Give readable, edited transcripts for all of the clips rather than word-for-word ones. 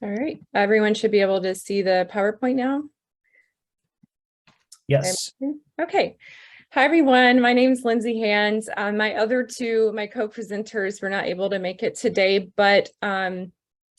All right, everyone should be able to see the PowerPoint now. Yes. Okay. Hi, everyone. My name is Lindsay Hands. My co-presenters were not able to make it today, but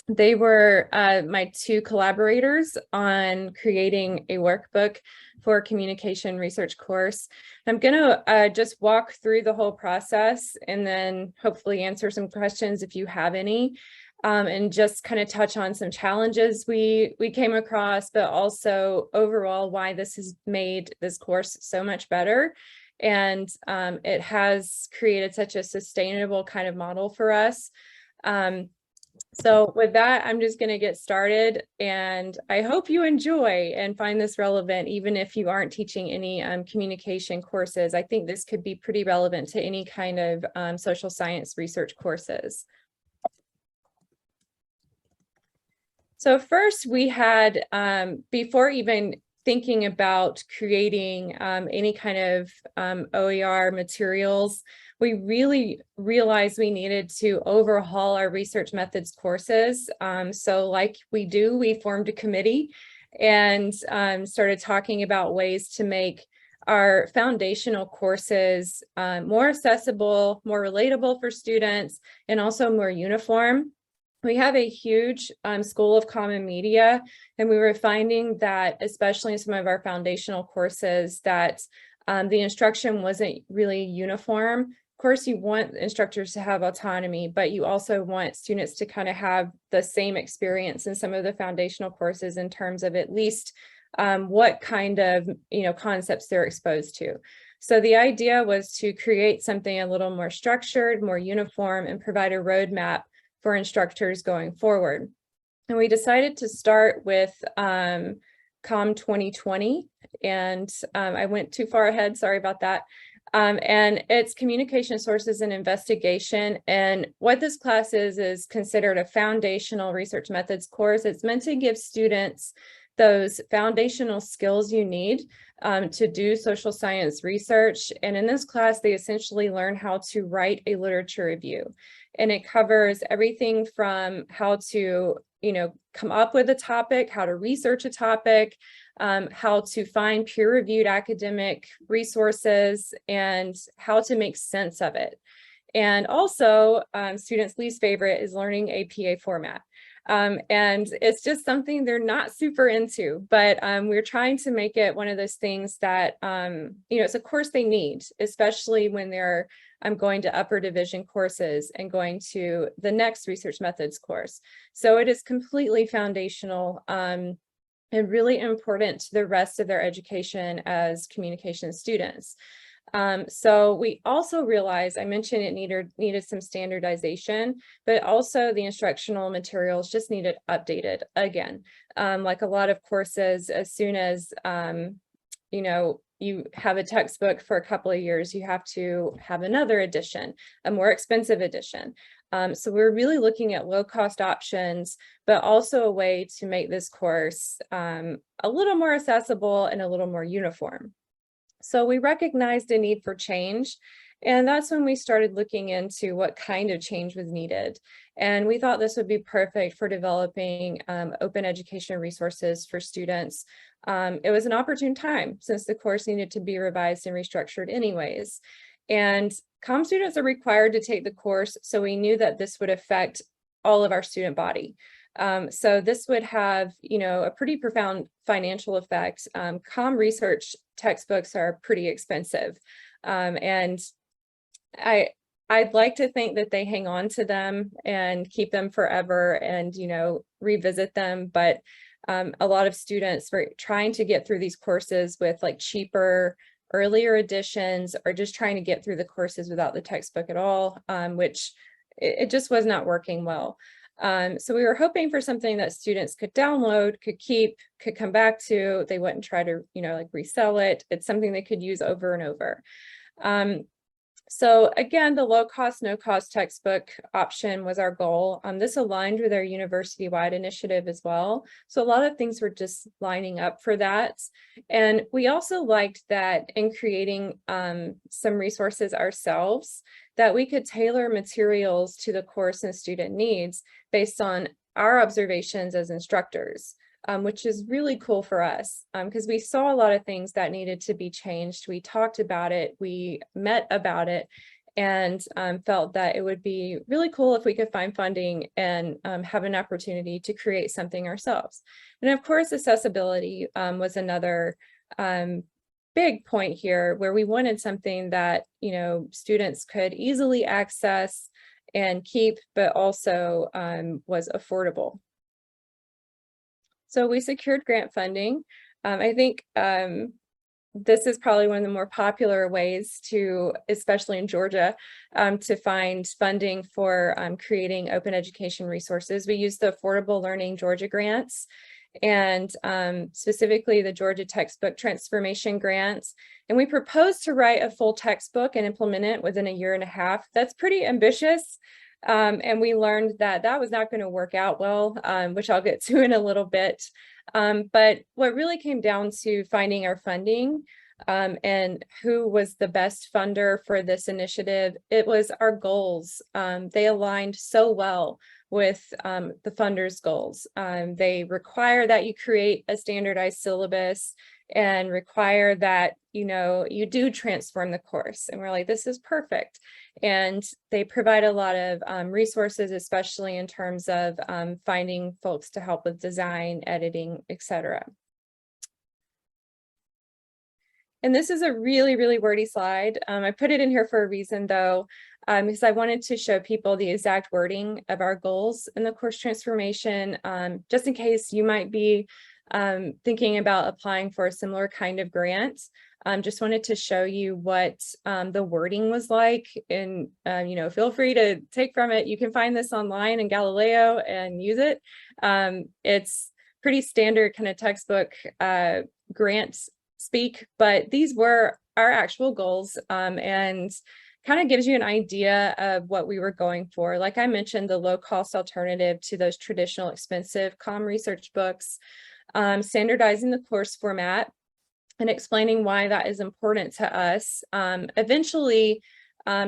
they were my two collaborators on creating a workbook for a communication research course. I'm going to just walk through the whole process and then hopefully answer some questions if you have any. And just kind of touch on some challenges we came across, but also overall why this has made this course so much better. And it has created such a sustainable kind of model for us. So with that, I'm just going to get started, and I hope you enjoy and find this relevant, even if you aren't teaching any communication courses. I think this could be pretty relevant to any kind of social science research courses. So first we had, before even thinking about creating any kind of OER materials, we really realized we needed to overhaul our research methods courses. So like we formed a committee and started talking about ways to make our foundational courses more accessible, more relatable for students, and also more uniform. We have a huge School of Common Media, and we were finding that, especially in some of our foundational courses, that the instruction wasn't really uniform. Of course, you want instructors to have autonomy, but you also want students to kind of have the same experience in some of the foundational courses in terms of at least what kind of concepts they're exposed to. So the idea was to create something a little more structured, more uniform, and provide a roadmap for instructors going forward. And we decided to start with COM 2020, and I went too far ahead, sorry about that. And it's communication sources and investigation. And what this class is considered a foundational research methods course. It's meant to give students those foundational skills you need to do social science research. And in this class, they essentially learn how to write a literature review. And it covers everything from how to, come up with a topic, how to research a topic, how to find peer-reviewed academic resources, and how to make sense of it. And also, students' least favorite is learning APA format. And it's just something they're not super into, but we're trying to make it one of those things that, it's a course they need, especially when they're going to upper division courses and going to the next research methods course. So it is completely foundational and really important to the rest of their education as communication students. So we also realized, I mentioned it needed some standardization, but also the instructional materials just needed updated again. Like a lot of courses, as soon as, you have a textbook for a couple of years, you have to have another edition, a more expensive edition. So we're really looking at low-cost options, but also a way to make this course a little more accessible and a little more uniform. So we recognized a need for change, and that's when we started looking into what kind of change was needed. And we thought this would be perfect for developing open education resources for students. It was an opportune time since the course needed to be revised and restructured anyways. And comm students are required to take the course, so we knew that this would affect all of our student body. So this would have, a pretty profound financial effect. Comm research textbooks are pretty expensive. And I'd like to think that they hang on to them and keep them forever and, revisit them. But a lot of students were trying to get through these courses with like cheaper, earlier editions, or just trying to get through the courses without the textbook at all, which it just was not working well. So we were hoping for something that students could download, could keep, could come back to. They wouldn't try to, like resell it. It's something they could use over and over. So again, the low cost, no cost textbook option was our goal. This aligned with our university-wide initiative as well. So a lot of things were just lining up for that. And we also liked that in creating some resources ourselves, that we could tailor materials to the course and student needs based on our observations as instructors, which is really cool for us because we saw a lot of things that needed to be changed. We talked about it, we met about it, and felt that it would be really cool if we could find funding and have an opportunity to create something ourselves. And of course, accessibility was another big point here, where we wanted something that, you know, students could easily access and keep, but also was affordable. So we secured grant funding. I think this is probably one of the more popular ways to, especially in Georgia, to find funding for creating open education resources. We use the Affordable Learning Georgia grants, and specifically the Georgia Textbook Transformation Grants. And we proposed to write a full textbook and implement it within a year and a half. That's pretty ambitious. And we learned that that was not going to work out well, which I'll get to in a little bit. But what really came down to finding our funding and who was the best funder for this initiative, it was our goals. They aligned so well with the funders' goals. They require that you create a standardized syllabus and require that, you know, you do transform the course. And we're like, this is perfect. And they provide a lot of resources, especially in terms of finding folks to help with design, editing, etc. And this is a really, really wordy slide. I put it in here for a reason, though, because I wanted to show people the exact wording of our goals in the course transformation, just in case you might be thinking about applying for a similar kind of grant. Just wanted to show you what the wording was like, and you know, feel free to take from it. You can find this online in Galileo and use it. It's pretty standard kind of textbook grants speak, but these were our actual goals, and kind of gives you an idea of what we were going for. Like I mentioned, the low cost alternative to those traditional expensive comm research books, standardizing the course format and explaining why that is important to us. Eventually,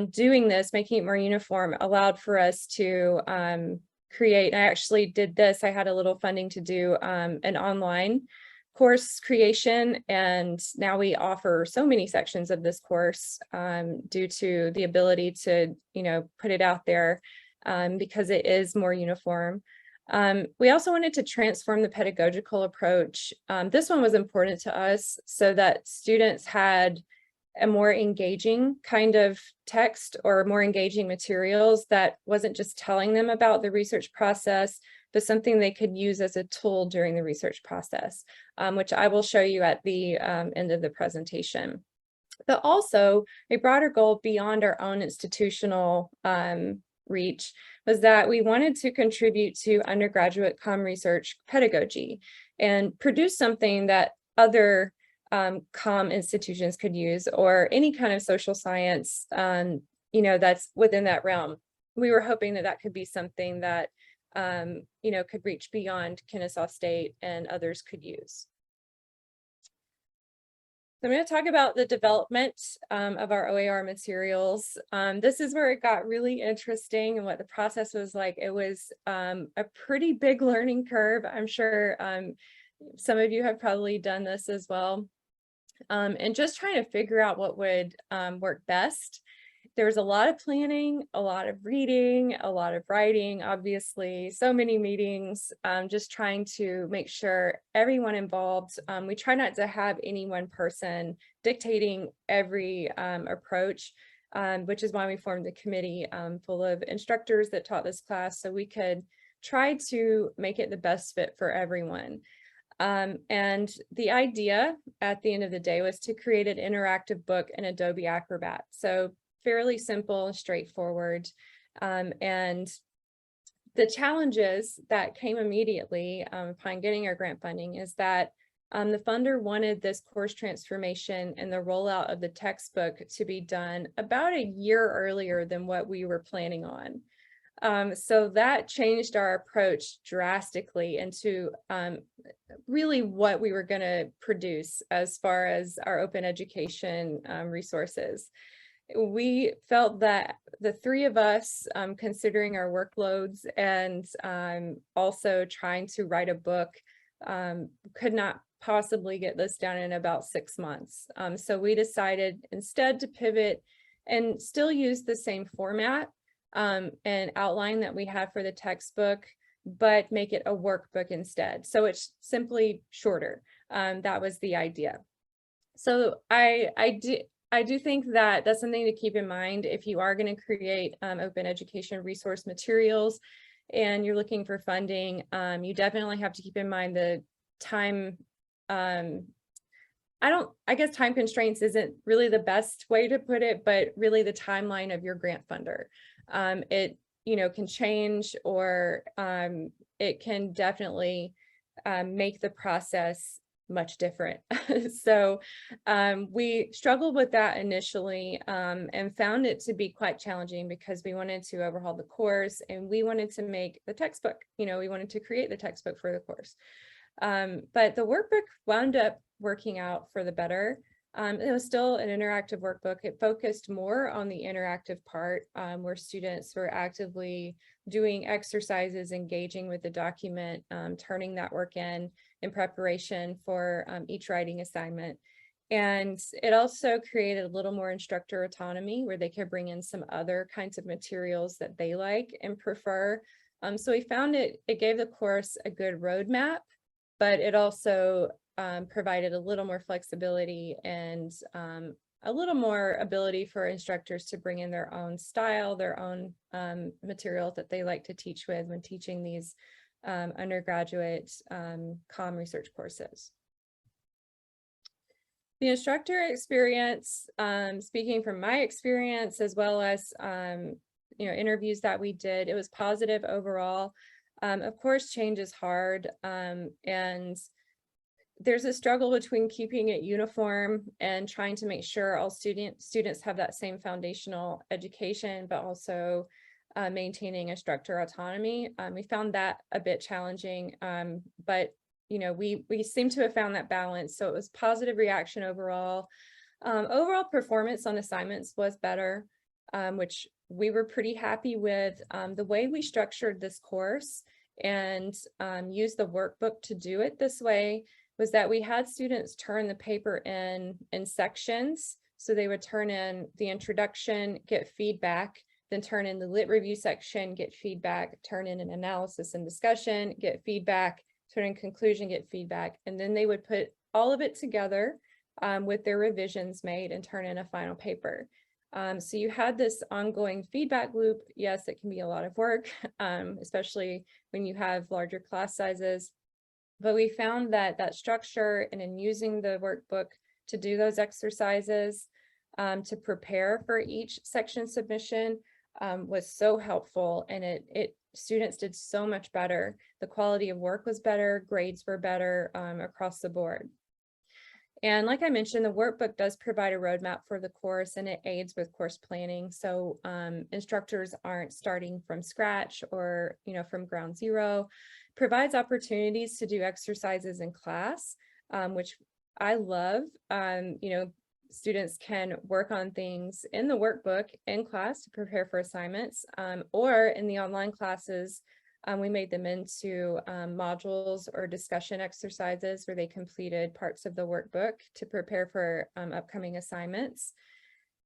doing this, making it more uniform, allowed for us to create, I actually did this, I had a little funding to do an online course creation, and now we offer so many sections of this course due to the ability to, you know, put it out there because it is more uniform. We also wanted to transform the pedagogical approach. This one was important to us so that students had a more engaging kind of text or more engaging materials that wasn't just telling them about the research process, but something they could use as a tool during the research process, which I will show you at the end of the presentation. But also a broader goal beyond our own institutional reach was that we wanted to contribute to undergraduate comm research pedagogy and produce something that other comm institutions could use, or any kind of social science, you know, that's within that realm. We were hoping that that could be something that you know, could reach beyond Kennesaw State and others could use. So I'm going to talk about the development of our OER materials. This is where it got really interesting and what the process was like. It was a pretty big learning curve. I'm sure some of you have probably done this as well. And just trying to figure out what would work best. There was a lot of planning, a lot of reading, a lot of writing, obviously, so many meetings, just trying to make sure everyone involved. We try not to have any one person dictating every approach, which is why we formed the committee full of instructors that taught this class, so we could try to make it the best fit for everyone. And the idea at the end of the day was to create an interactive book in Adobe Acrobat. So fairly simple and straightforward. And the challenges that came immediately upon getting our grant funding is that the funder wanted this course transformation and the rollout of the textbook to be done about a year earlier than what we were planning on. So that changed our approach drastically into really what we were going to produce as far as our open education resources. we felt that the three of us, considering our workloads and also trying to write a book, could not possibly get this done in about 6 months. So we decided instead to pivot and still use the same format and outline that we have for the textbook, but make it a workbook instead. So it's simply shorter. That was the idea. So I do think that that's something to keep in mind if you are going to create open education resource materials and you're looking for funding. You definitely have to keep in mind the time. I guess time constraints isn't really the best way to put it, but really the timeline of your grant funder. It, can change, or it can definitely make the process much different. So we struggled with that initially and found it to be quite challenging because we wanted to overhaul the course and we wanted to make the textbook, we wanted to create the textbook for the course. But the workbook wound up working out for the better. It was still an interactive workbook. It focused more on the interactive part where students were actively doing exercises, engaging with the document, turning that work in preparation for each writing assignment. And it also created a little more instructor autonomy where they could bring in some other kinds of materials that they like and prefer. So we found it gave the course a good roadmap, but it also provided a little more flexibility and a little more ability for instructors to bring in their own style, their own materials that they like to teach with when teaching these undergraduate comm research courses. The instructor experience, speaking from my experience as well as interviews that we did, it was positive overall. Of course, change is hard, and there's a struggle between keeping it uniform and trying to make sure all students have that same foundational education, but also maintaining instructor autonomy. We found that a bit challenging, but we seem to have found that balance. So it was positive reaction overall. Overall performance on assignments was better, which we were pretty happy with. The way we structured this course and used the workbook to do it this way was that we had students turn the paper in sections. So they would turn in the introduction, get feedback, then turn in the lit review section, get feedback, turn in an analysis and discussion, get feedback, turn in conclusion, get feedback. And then they would put all of it together with their revisions made and turn in a final paper. So you had this ongoing feedback loop. Yes, it can be a lot of work, especially when you have larger class sizes. But we found that structure and in using the workbook to do those exercises to prepare for each section submission was so helpful, and students did so much better. The quality of work was better, grades were better across the board. And like I mentioned, the workbook does provide a roadmap for the course, and it aids with course planning. So instructors aren't starting from scratch or from ground zero. Provides opportunities to do exercises in class, which I love. Students can work on things in the workbook in class to prepare for assignments, or in the online classes, we made them into modules or discussion exercises where they completed parts of the workbook to prepare for upcoming assignments.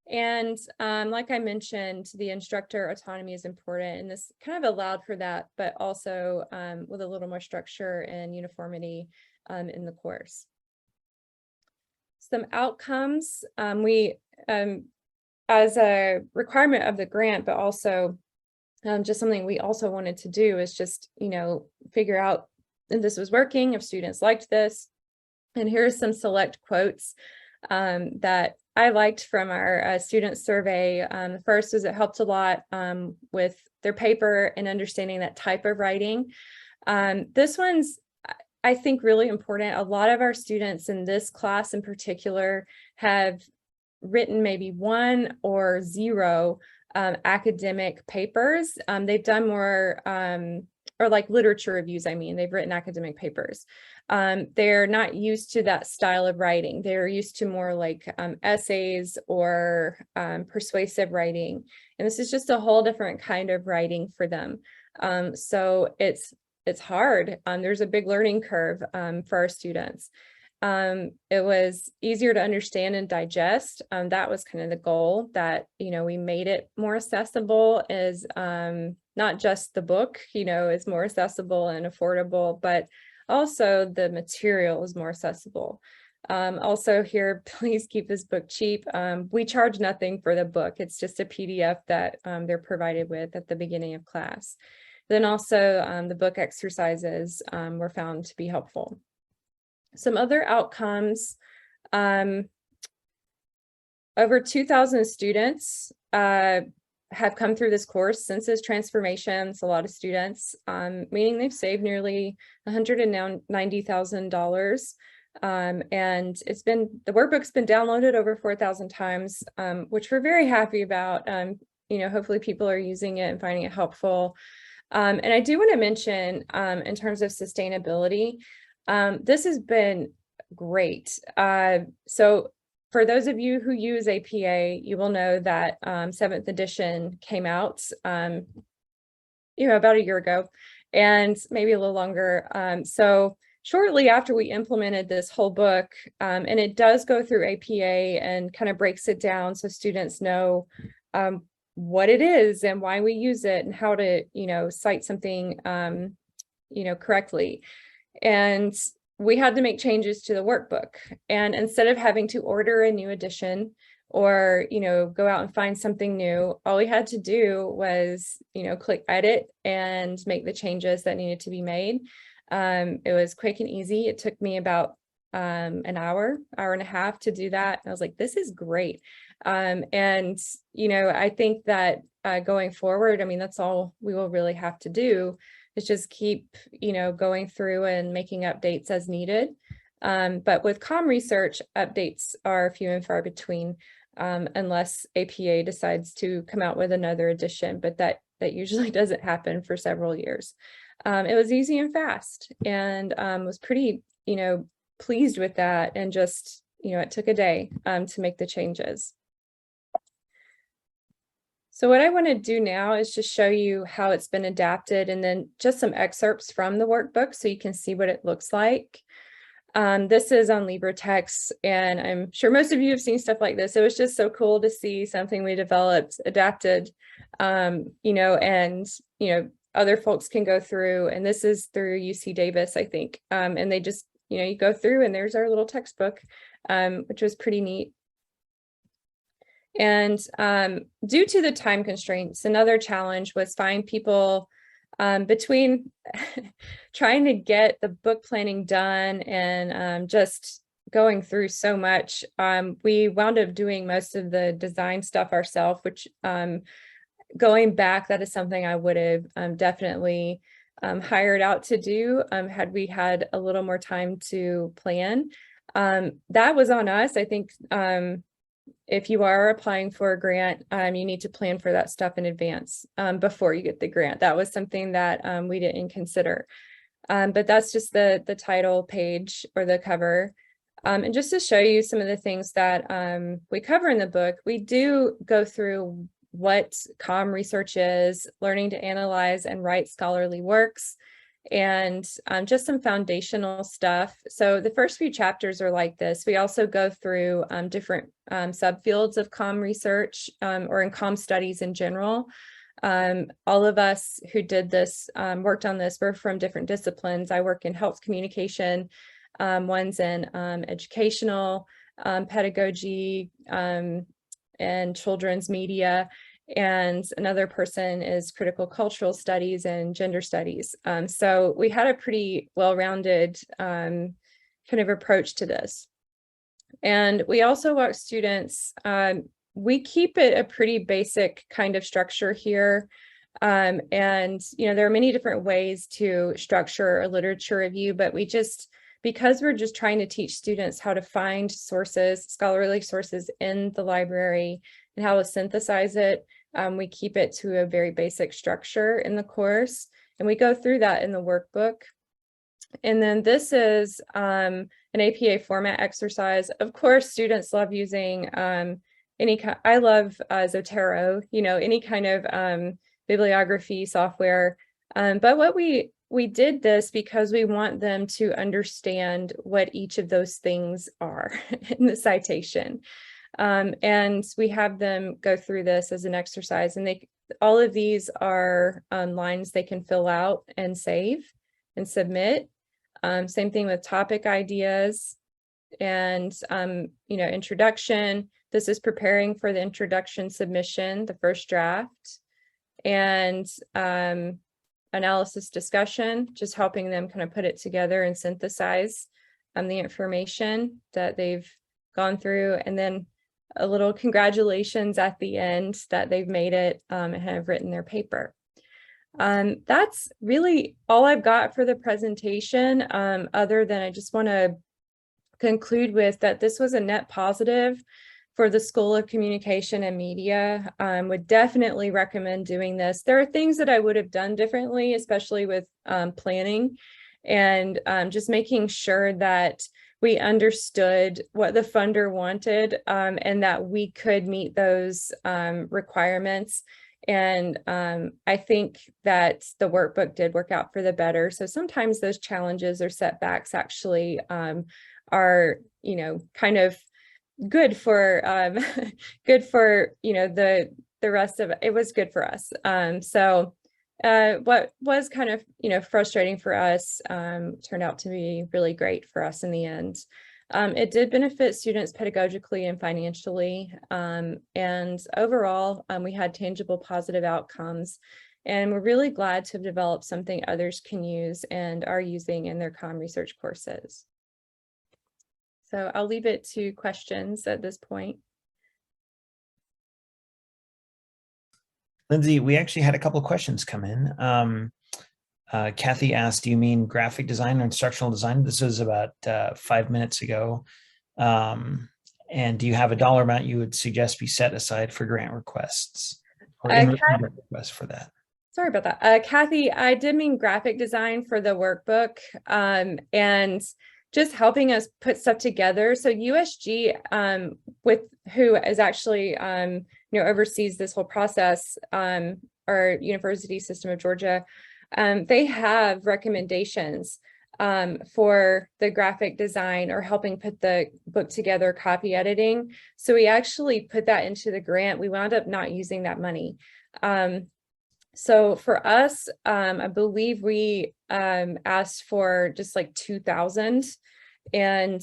And like I mentioned, the instructor autonomy is important, and this kind of allowed for that, but also with a little more structure and uniformity in the course. Some outcomes, we, as a requirement of the grant, but also just something we also wanted to do is just, figure out if this was working, if students liked this. And here's some select quotes that I liked from our student survey. The first was it helped a lot with their paper and understanding that type of writing. This one's, I think, really important. A lot of our students in this class in particular have written maybe 1 or 0 academic papers. They've done more or like literature reviews, I mean, they've written academic papers. They're not used to that style of writing. They're used to more like essays or persuasive writing. And this is just a whole different kind of writing for them. So it's hard. There's a big learning curve for our students. It was easier to understand and digest. That was kind of the goal, that, we made it more accessible, as not just the book, is more accessible and affordable, but also the material is more accessible. Also here, please keep this book cheap. We charge nothing for the book. It's just a PDF that they're provided with at the beginning of class. Then also the book exercises were found to be helpful. Some other outcomes, over 2,000 students have come through this course since its transformation. It's a lot of students, meaning they've saved nearly $190,000. And the workbook's been downloaded over 4,000 times, which we're very happy about. Hopefully people are using it and finding it helpful. And I do want to mention, in terms of sustainability, this has been great. So for those of you who use APA, you will know that 7th edition came out, about a year ago, and maybe a little longer. So shortly after we implemented this whole book, and it does go through APA and kind of breaks it down so students know what it is and why we use it and how to, cite something, correctly. And we had to make changes to the workbook. And instead of having to order a new edition or, go out and find something new, all we had to do was, click edit and make the changes that needed to be made. It was quick and easy. It took me about an hour and a half to do that. I was like, this is great. And, I think that going forward, that's all we will really have to do, is just keep, going through and making updates as needed. But with comm research, updates are few and far between, unless APA decides to come out with another edition, but that usually doesn't happen for several years. It was easy and fast, and was pretty, pleased with that. And just, it took a day to make the changes. So what I want to do now is just show you how it's been adapted, and then just some excerpts from the workbook so you can see what it looks like. This is on LibreText, and I'm sure most of you have seen stuff like this. It was just so cool to see something we developed adapted, and other folks can go through, and this is through UC Davis, I think. And they just, you go through and there's our little textbook, which was pretty neat. And due to the time constraints, another challenge was find people between trying to get the book planning done and just going through so much. We wound up doing most of the design stuff ourselves, which going back, that is something I would have definitely hired out to do had we had a little more time to plan. That was on us. I think if you are applying for a grant, you need to plan for that stuff in advance before you get the grant. That was something that we didn't consider. But that's just the title page or the cover. And just to show you some of the things that we cover in the book, we do go through what comm research is, learning to analyze and write scholarly works, and just some foundational stuff. So the first few chapters are like this. We also go through different subfields of comm research or in comm studies in general. All of us who did this, worked on this, were from different disciplines. I work in health communication, one's in educational pedagogy and children's media, and another person is critical cultural studies and gender studies. So we had a pretty well-rounded kind of approach to this. And we also want students, we keep it a pretty basic kind of structure here. And, there are many different ways to structure a literature review, but because we're just trying to teach students how to find sources, scholarly sources in the library and how to synthesize it, we keep it to a very basic structure in the course. And we go through that in the workbook. And then this is an APA format exercise. Of course, students love using any kind. I love Zotero, any kind of bibliography software. But what we did this because we want them to understand what each of those things are in the citation. And we have them go through this as an exercise, and all of these are lines they can fill out and save and submit. Same thing with topic ideas and, introduction. This is preparing for the introduction submission, the first draft, and analysis discussion, just helping them kind of put it together and synthesize the information that they've gone through. And then a little congratulations at the end that they've made it and have written their paper. That's really all I've got for the presentation, other than I just want to conclude with that this was a net positive for the School of Communication and Media. Would definitely recommend doing this. There are things that I would have done differently, especially with planning and just making sure that we understood what the funder wanted and that we could meet those requirements. And I think that the workbook did work out for the better. So sometimes those challenges or setbacks actually are, kind of good for the rest of it. It was good for us. So what was kind of frustrating for us turned out to be really great for us in the end. It did benefit students pedagogically and financially, and overall we had tangible positive outcomes, and we're really glad to have developed something others can use and are using in their comm research courses. So I'll leave it to questions at this point. Lindsay, we actually had a couple of questions come in. Kathy asked, do you mean graphic design or instructional design? This was about 5 minutes ago. And do you have a dollar amount you would suggest be set aside for grant requests or requests for that? Sorry about that. Kathy, I did mean graphic design for the workbook and just helping us put stuff together. So USG, with who is actually, oversees this whole process, our University System of Georgia, they have recommendations for the graphic design or helping put the book together, copy editing. So we actually put that into the grant. We wound up not using that money. So for us, I believe we asked for just like 2,000. And,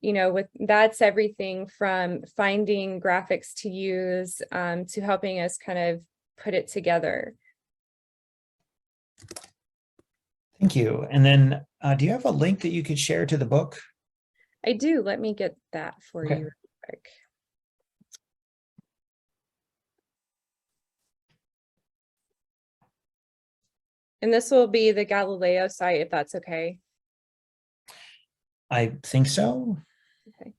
with that's everything from finding graphics to use to helping us kind of put it together. Thank you. And then do you have a link that you could share to the book? I do. Let me get that for you real quick. And this will be the Galileo site, if that's okay. I think so. Okay.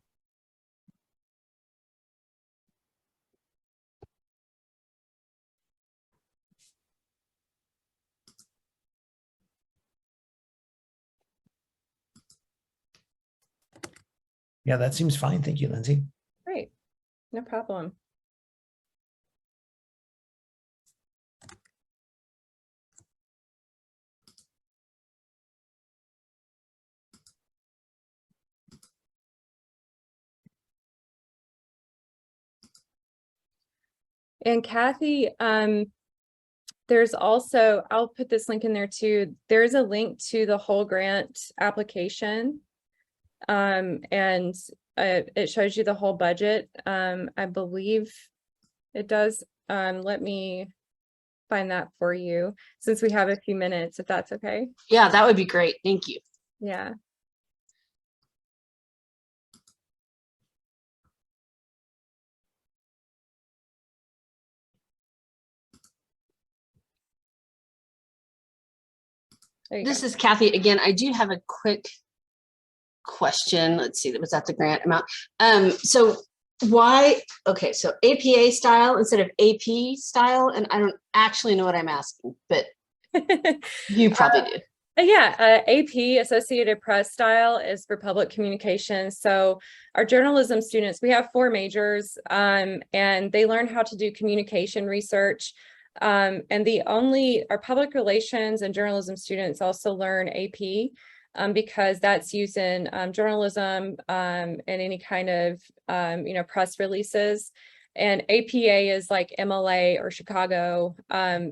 Yeah, that seems fine. Thank you, Lindsay. Great. No problem. And Kathy, there's also, I'll put this link in there too. There's a link to the whole grant application. And it shows you the whole budget. I believe it does. Let me find that for you since we have a few minutes, if that's okay. Yeah, that would be great. Thank you. Yeah. This is Kathy again. I do have a quick question. Let's see, was that the grant amount? So why, okay, so APA style instead of AP style, and I don't actually know what I'm asking, but You probably do. Yeah, AP, Associated Press style, is for public communications. So our journalism students, we have 4 majors, and they learn how to do communication research. And our public relations and journalism students also learn AP, because that's used in journalism and any kind of press releases. And APA is like MLA or Chicago.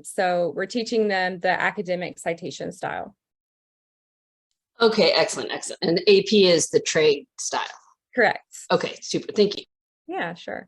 So we're teaching them the academic citation style. Okay, excellent, excellent. And AP is the trade style. Correct. Okay, super. Thank you. Yeah, sure.